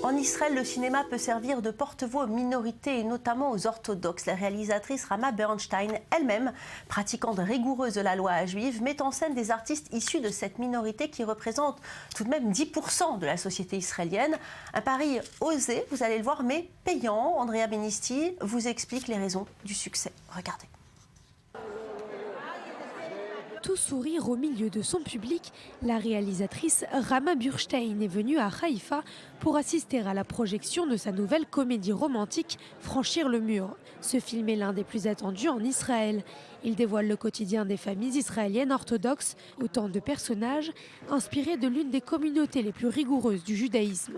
En Israël, le cinéma peut servir de porte-voix aux minorités et notamment aux orthodoxes. La réalisatrice Rama Bernstein, elle-même pratiquante rigoureuse de la loi juive, met en scène des artistes issus de cette minorité qui représente tout de même 10% de la société israélienne. Un pari osé, vous allez le voir, mais payant. Andrea Benisti vous explique les raisons du succès. Regardez. Tout sourire au milieu de son public, la réalisatrice Rama Bernstein est venue à Haïfa pour assister à la projection de sa nouvelle comédie romantique Franchir le mur. Ce film est l'un des plus attendus en Israël. Il dévoile le quotidien des familles israéliennes orthodoxes, autant de personnages inspirés de l'une des communautés les plus rigoureuses du judaïsme.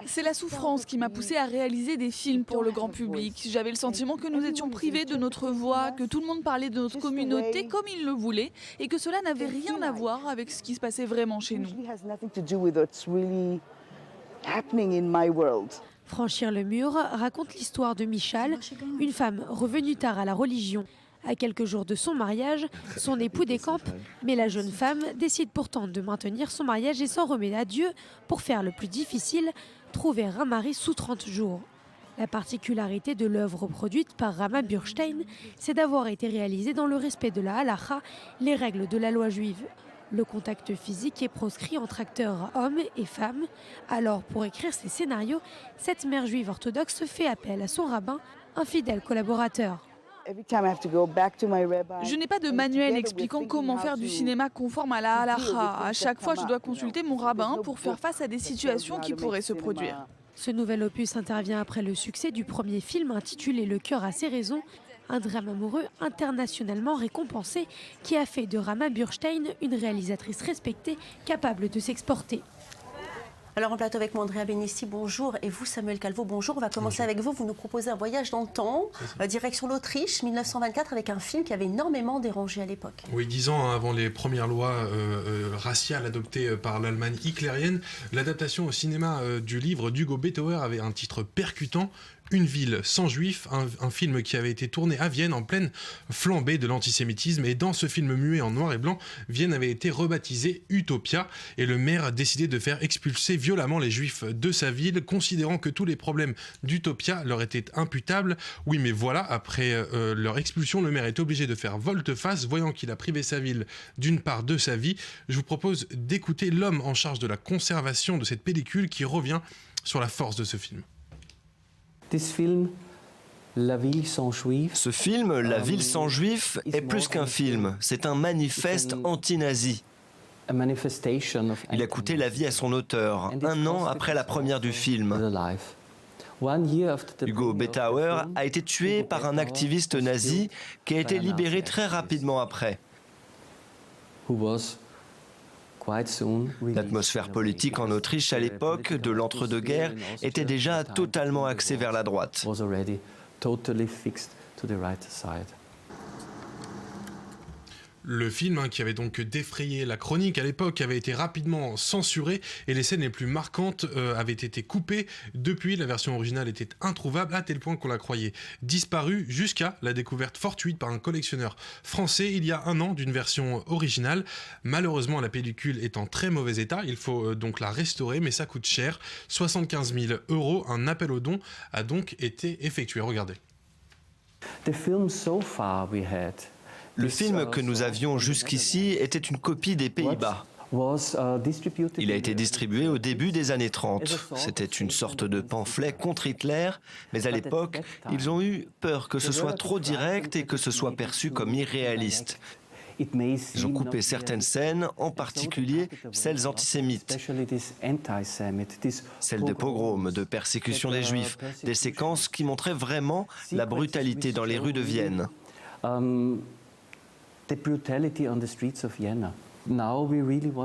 C'est la souffrance qui m'a poussée à réaliser des films pour le grand public. J'avais le sentiment que nous étions privés de notre voix, que tout le monde parlait de notre communauté comme il le voulait et que cela n'avait rien à voir avec ce qui se passait vraiment chez nous. Franchir le mur raconte l'histoire de Michal, une femme revenue tard à la religion. À quelques jours de son mariage, son époux décampe, mais la jeune femme décide pourtant de maintenir son mariage et s'en remet à Dieu pour faire le plus difficile, trouver un mari sous 30 jours. La particularité de l'œuvre produite par Rama Bernstein, c'est d'avoir été réalisée dans le respect de la halacha, les règles de la loi juive. Le contact physique est proscrit entre acteurs hommes et femmes. Alors, pour écrire ses scénarios, cette mère juive orthodoxe fait appel à son rabbin, un fidèle collaborateur. Je n'ai pas de manuel expliquant comment faire du cinéma conforme à la halacha. À chaque fois, je dois consulter mon rabbin pour faire face à des situations qui pourraient se produire. Ce nouvel opus intervient après le succès du premier film intitulé Le cœur a ses raisons, un drame amoureux internationalement récompensé qui a fait de Rama Bernstein une réalisatrice respectée capable de s'exporter. Alors en plateau avec moi, Andrea Benisti, bonjour. Et vous, Samuel Calvo, bonjour. On va commencer avec vous. Vous nous proposez un voyage dans le temps, direction l'Autriche, 1924, avec un film qui avait énormément dérangé à l'époque. Oui, 10 ans avant les premières lois raciales adoptées par l'Allemagne hitlérienne, l'adaptation au cinéma du livre d'Hugo Bettauer avait un titre percutant, Une ville sans juifs, un film qui avait été tourné à Vienne en pleine flambée de l'antisémitisme. Et dans ce film muet en noir et blanc, Vienne avait été rebaptisée Utopia et le maire a décidé de faire expulser violemment les juifs de sa ville, considérant que tous les problèmes d'Utopia leur étaient imputables. Oui, mais voilà, après leur expulsion, le maire est obligé de faire volte-face, voyant qu'il a privé sa ville d'une part de sa vie. Je vous propose d'écouter l'homme en charge de la conservation de cette pellicule qui revient sur la force de ce film. Ce film, La ville sans juifs, est plus qu'un film, c'est un manifeste anti-nazi. Il a coûté la vie à son auteur, un an après la première du film. Hugo Bettauer a été tué par un activiste nazi qui a été libéré très rapidement après. L'atmosphère politique en Autriche à l'époque de l'entre-deux-guerres était déjà totalement axée vers la droite. Le film, qui avait donc défrayé la chronique à l'époque, avait été rapidement censuré et les scènes les plus marquantes avaient été coupées. Depuis, la version originale était introuvable à tel point qu'on la croyait disparue jusqu'à la découverte fortuite par un collectionneur français il y a un an d'une version originale. Malheureusement, la pellicule est en très mauvais état, il faut donc la restaurer, mais ça coûte cher, 75 000 €. Un appel aux dons a donc été effectué. Regardez. Le film que nous avions jusqu'ici était une copie des Pays-Bas. Il a été distribué au début des années 30. C'était une sorte de pamphlet contre Hitler, mais à l'époque, ils ont eu peur que ce soit trop direct et que ce soit perçu comme irréaliste. Ils ont coupé certaines scènes, en particulier celles antisémites, celles des pogroms, de persécution des Juifs, des séquences qui montraient vraiment la brutalité dans les rues de Vienne.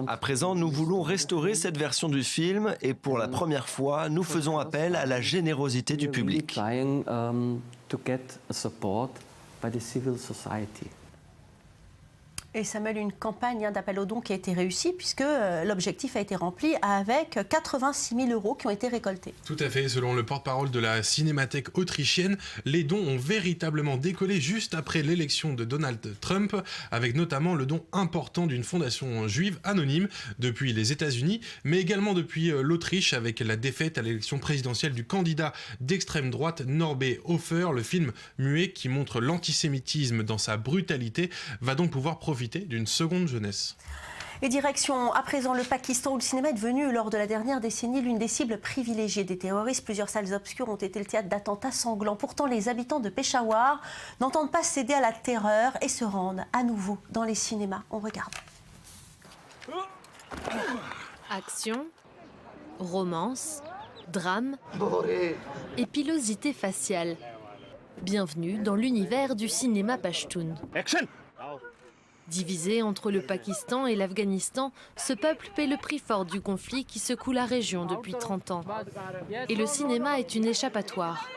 À présent, nous voulons restaurer cette version du film et pour la première fois, nous faisons appel à la générosité du public. Et Samuel, une campagne d'appel aux dons qui a été réussie puisque l'objectif a été rempli avec 86 000 € qui ont été récoltés. Tout à fait, selon le porte-parole de la Cinémathèque autrichienne, les dons ont véritablement décollé juste après l'élection de Donald Trump, avec notamment le don important d'une fondation juive anonyme depuis les États-Unis, mais également depuis l'Autriche avec la défaite à l'élection présidentielle du candidat d'extrême droite Norbert Hofer. Le film muet qui montre l'antisémitisme dans sa brutalité va donc pouvoir profiter d'une seconde jeunesse. Et direction à présent le Pakistan où le cinéma est devenu lors de la dernière décennie l'une des cibles privilégiées des terroristes. Plusieurs salles obscures ont été le théâtre d'attentats sanglants. Pourtant, les habitants de Peshawar n'entendent pas céder à la terreur et se rendent à nouveau dans les cinémas. On regarde. Action, romance, drame et pilosité faciale. Bienvenue dans l'univers du cinéma pachtoun. Divisé entre le Pakistan et l'Afghanistan, ce peuple paie le prix fort du conflit qui secoue la région depuis 30 ans. Et le cinéma est une échappatoire.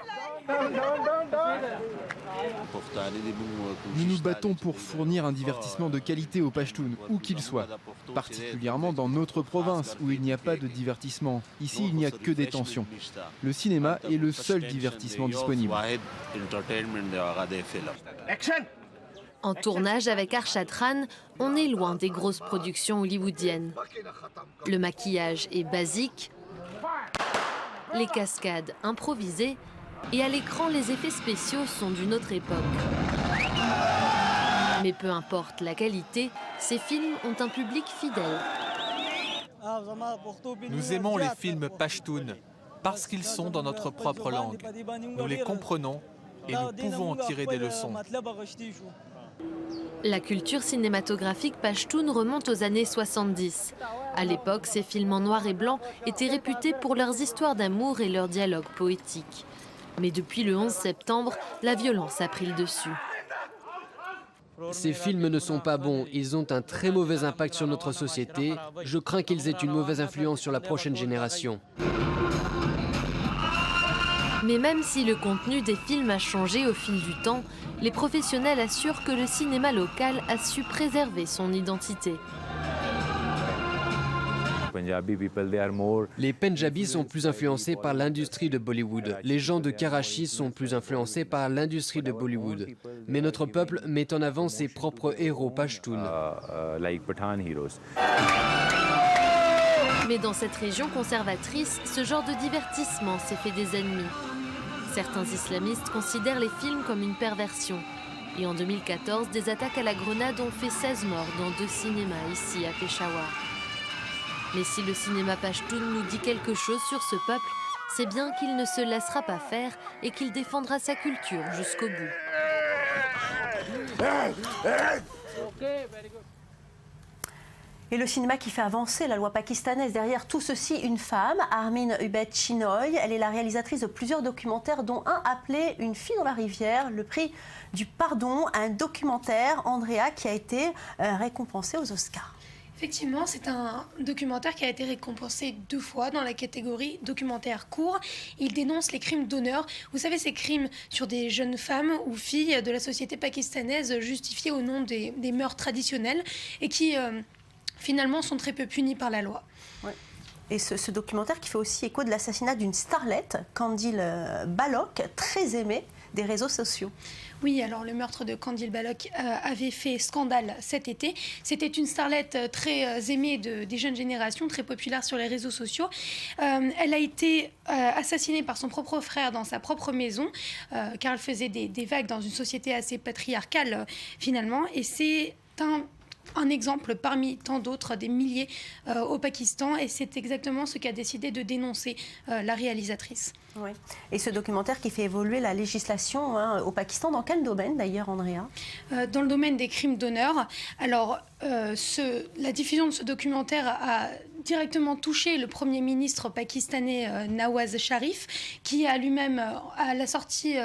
Nous nous battons pour fournir un divertissement de qualité aux Pashtuns, où qu'ils soient. Particulièrement dans notre province, où il n'y a pas de divertissement. Ici, il n'y a que des tensions. Le cinéma est le seul divertissement disponible. En tournage avec Arshad Khan, on est loin des grosses productions hollywoodiennes. Le maquillage est basique, les cascades improvisées, et à l'écran, les effets spéciaux sont d'une autre époque. Mais peu importe la qualité, ces films ont un public fidèle. Nous aimons les films pashtuns parce qu'ils sont dans notre propre langue. Nous les comprenons et nous pouvons en tirer des leçons. La culture cinématographique pashtoune remonte aux années 70. À l'époque, ces films en noir et blanc étaient réputés pour leurs histoires d'amour et leurs dialogues poétiques. Mais depuis le 11 septembre, la violence a pris le dessus. Ces films ne sont pas bons, ils ont un très mauvais impact sur notre société. Je crains qu'ils aient une mauvaise influence sur la prochaine génération. Mais même si le contenu des films a changé au fil du temps, les professionnels assurent que le cinéma local a su préserver son identité. Les Pendjabis sont plus influencés par l'industrie de Bollywood. Les gens de Karachi sont plus influencés par l'industrie de Bollywood. Mais notre peuple met en avant ses propres héros pashtuns. Mais dans cette région conservatrice, ce genre de divertissement s'est fait des ennemis. Certains islamistes considèrent les films comme une perversion. Et en 2014, des attaques à la grenade ont fait 16 morts dans 2 cinémas ici à Peshawar. Mais si le cinéma pashtoun nous dit quelque chose sur ce peuple, c'est bien qu'il ne se laissera pas faire et qu'il défendra sa culture jusqu'au bout. Et le cinéma qui fait avancer la loi pakistanaise. Derrière tout ceci, une femme, Armin Ubed Chinoy. Elle est la réalisatrice de plusieurs documentaires, dont un appelé Une fille dans la rivière, le prix du pardon, un documentaire, Andrea, qui a été récompensé aux Oscars. Effectivement, c'est un documentaire qui a été récompensé 2 fois dans la catégorie documentaire court. Il dénonce les crimes d'honneur. Vous savez, ces crimes sur des jeunes femmes ou filles de la société pakistanaise justifiés au nom des mœurs traditionnelles et qui finalement sont très peu punis par la loi. Ouais. Et ce documentaire qui fait aussi écho de l'assassinat d'une starlette, Qandil Balok, très aimée des réseaux sociaux. Oui, alors le meurtre de Qandil Balok avait fait scandale cet été. C'était une starlette très aimée des jeunes générations, très populaire sur les réseaux sociaux. Elle a été assassinée par son propre frère dans sa propre maison, car elle faisait des vagues dans une société assez patriarcale finalement. Et c'est un exemple parmi tant d'autres, des milliers au Pakistan, et c'est exactement ce qu'a décidé de dénoncer la réalisatrice. Oui. Et ce documentaire qui fait évoluer la législation au Pakistan, dans quel domaine d'ailleurs, Andrea ? Dans le domaine des crimes d'honneur. Alors, la diffusion de ce documentaire a directement touché le Premier ministre pakistanais Nawaz Sharif, qui a lui-même, à la sortie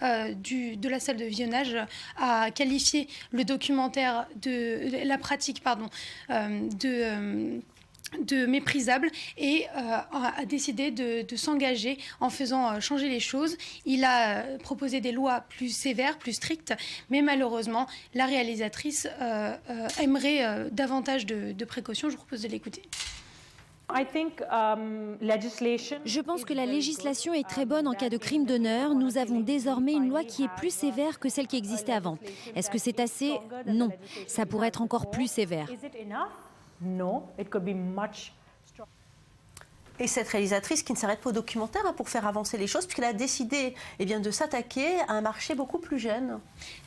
de la salle de visionnage, a qualifié le documentaire la pratique méprisable et a décidé de s'engager en faisant changer les choses. Il a proposé des lois plus sévères, plus strictes, mais malheureusement, la réalisatrice aimerait davantage de précautions. Je vous propose de l'écouter. Je pense que la législation est très bonne en cas de crime d'honneur. Nous avons désormais une loi qui est plus sévère que celle qui existait avant. Est-ce que c'est assez? Non. Ça pourrait être encore plus sévère. Et cette réalisatrice qui ne s'arrête pas au documentaire pour faire avancer les choses, puisqu'elle a décidé de s'attaquer à un marché beaucoup plus jeune.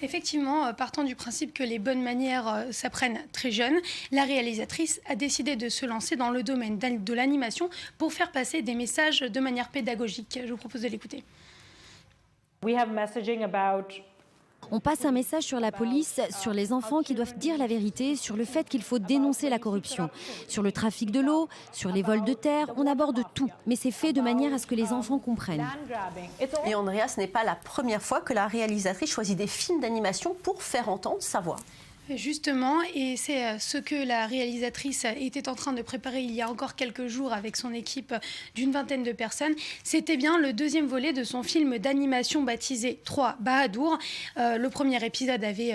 Effectivement, partant du principe que les bonnes manières s'apprennent très jeune, la réalisatrice a décidé de se lancer dans le domaine de l'animation pour faire passer des messages de manière pédagogique. Je vous propose de l'écouter. On passe un message sur la police, sur les enfants qui doivent dire la vérité, sur le fait qu'il faut dénoncer la corruption, sur le trafic de l'eau, sur les vols de terre. On aborde tout, mais c'est fait de manière à ce que les enfants comprennent. Et Andrea, ce n'est pas la première fois que la réalisatrice choisit des films d'animation pour faire entendre sa voix. Justement, et c'est ce que la réalisatrice était en train de préparer il y a encore quelques jours avec son équipe d'une vingtaine de personnes. C'était bien le deuxième volet de son film d'animation baptisé 3 Bahadur. Le premier épisode avait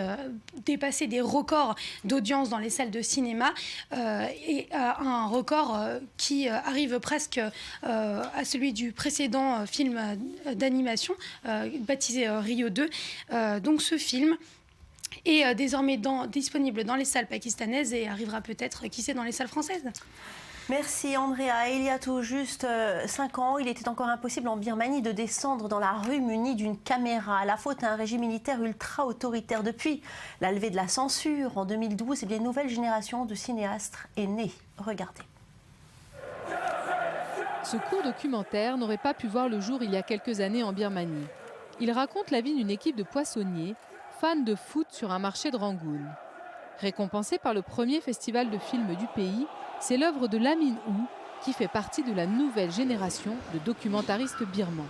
dépassé des records d'audience dans les salles de cinéma et un record qui arrive presque à celui du précédent film d'animation baptisé Rio 2. Donc ce film est désormais disponible dans les salles pakistanaises et arrivera peut-être, qui sait, dans les salles françaises. Merci Andrea. Il y a tout juste 5 ans, il était encore impossible en Birmanie de descendre dans la rue muni d'une caméra. La faute à un régime militaire ultra-autoritaire. Depuis la levée de la censure en 2012, une nouvelle génération de cinéastes est née. Regardez. Ce court documentaire n'aurait pas pu voir le jour il y a quelques années en Birmanie. Il raconte la vie d'une équipe de poissonniers fans de foot sur un marché de Rangoon. Récompensé par le premier festival de films du pays, c'est l'œuvre de Lam In Woo qui fait partie de la nouvelle génération de documentaristes birmans.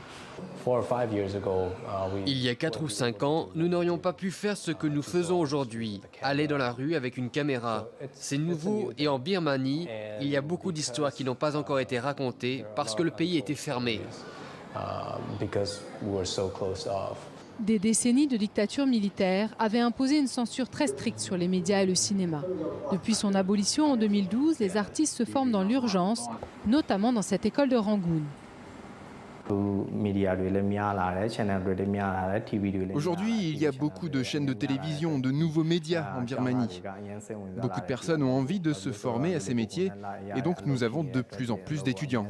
Il y a 4 ou 5 ans, nous n'aurions pas pu faire ce que nous faisons aujourd'hui, aller dans la rue avec une caméra. C'est nouveau et en Birmanie, il y a beaucoup d'histoires qui n'ont pas encore été racontées parce que le pays était fermé. Des décennies de dictature militaire avaient imposé une censure très stricte sur les médias et le cinéma. Depuis son abolition en 2012, les artistes se forment dans l'urgence, notamment dans cette école de Rangoon. Aujourd'hui, il y a beaucoup de chaînes de télévision, de nouveaux médias en Birmanie. Beaucoup de personnes ont envie de se former à ces métiers et donc nous avons de plus en plus d'étudiants.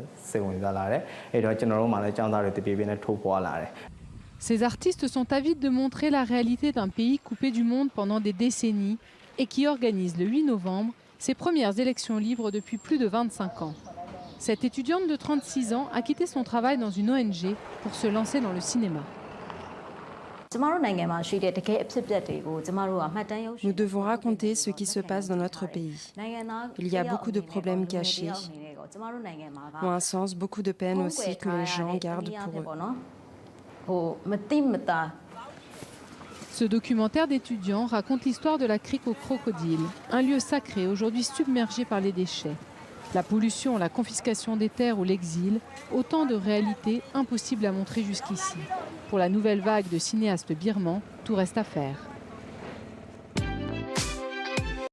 Ces artistes sont avides de montrer la réalité d'un pays coupé du monde pendant des décennies et qui organise le 8 novembre ses premières élections libres depuis plus de 25 ans. Cette étudiante de 36 ans a quitté son travail dans une ONG pour se lancer dans le cinéma. Nous devons raconter ce qui se passe dans notre pays. Il y a beaucoup de problèmes cachés, ou un sens, beaucoup de peine aussi que les gens gardent pour eux. Ce documentaire d'étudiants raconte l'histoire de la crique aux crocodiles, un lieu sacré aujourd'hui submergé par les déchets. La pollution, la confiscation des terres ou l'exil, autant de réalités impossibles à montrer jusqu'ici. Pour la nouvelle vague de cinéastes birmans, tout reste à faire.